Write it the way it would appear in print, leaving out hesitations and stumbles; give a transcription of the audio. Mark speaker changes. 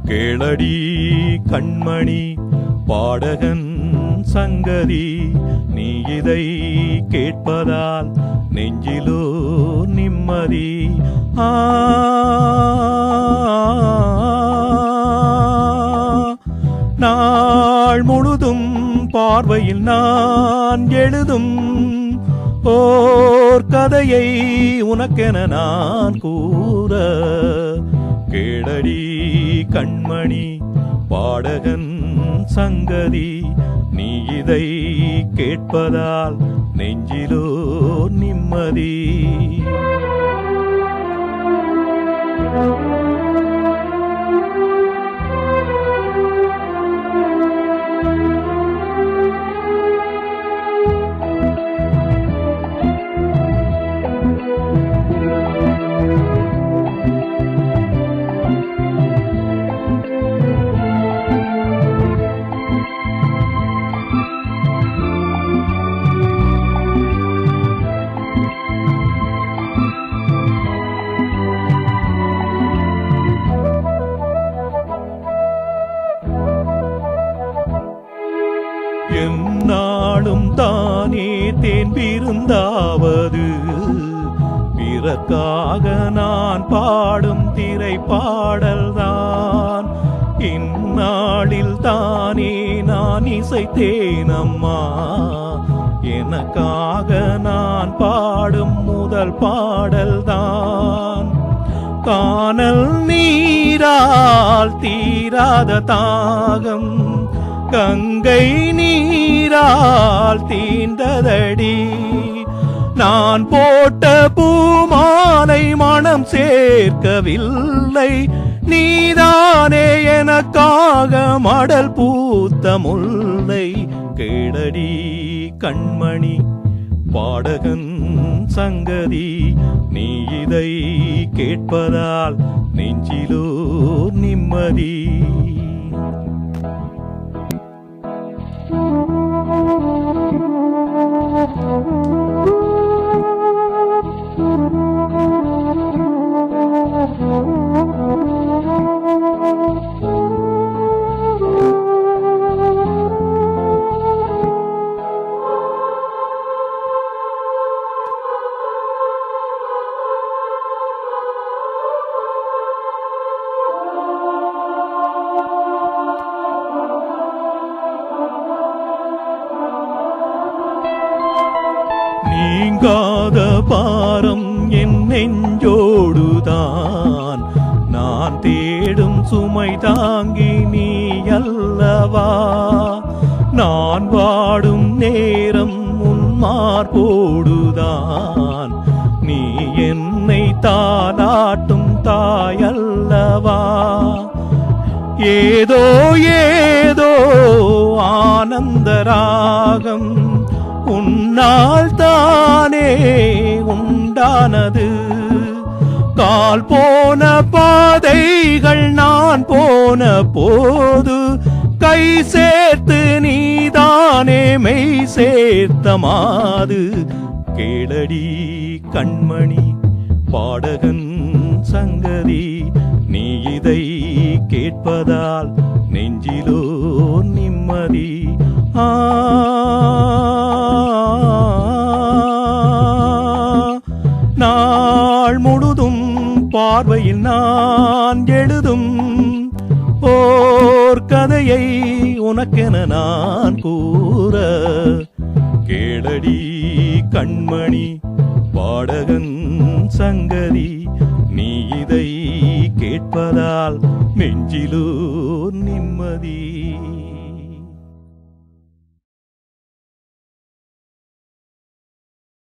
Speaker 1: கேளடி கண்மணி பாடகன் சங்கதி, நீ இதை கேட்பதால் நெஞ்சிலோ நிம்மதி. நாள் முழுதும் பார்வையில் நான் எழுதும் ஓர் கதையை உனக்கென நான் கூற, கேளடி கண்மணி பாடகன் சங்கதி, நீ இதை கேட்பதால் நெஞ்சிலோ நிம்மதி. என்னாலும் தானே தேன்பிருந்தாவது, பிறக்காக நான் பாடும் திரைப்பாடல்தான். இந்நாளில் தானே நான் இசைத்தேனம்மா, எனக்காக நான் பாடும் முதல் பாடல்தான். கானல் நீரால் தீராத தாகம் கங்கை நீரால் தீண்டதடி, நான் போட்ட பூமாலை மனம் சேர்க்கவில்லை, நீதானே எனக்காக மடல் பூத்த முல்லை. கேளடி கண்மணி பாடகன் சங்கதி, நீ இதை கேட்பதால் நெஞ்சிலோ நிம்மதி. நீங்காத பாரம் என் நெஞ்சோடுதான், நான் தேடும் சுமை தாங்கி நீ அல்லவா. நான் வாடும் நேரம் உன் மார்போடுதான், நீ என்னை தாலாட்டும் தாயல்லவா. ஏதோ ஏதோ ஆனந்தராகம் உன்னால் தானே உண்டானது, கால் போன பாதைகள் நான் போன போது கை சேர்த்து நீதானே மெய் சேர்த்த மாது. கேளடி கண்மணி பாடகன் சங்கதி, நீ இதை கேட்பதால் நெஞ்சிலோ நிம்மதி. நாள் முழுதும் பார்வையில் நான் எழுதும் ஓர் கதையை உனக்கென நான் கூற, கேளடி கண்மணி பாடகன் சங்கதி, நீ இதை கேட்பதால் நெஞ்சிலோ நிம்மதி.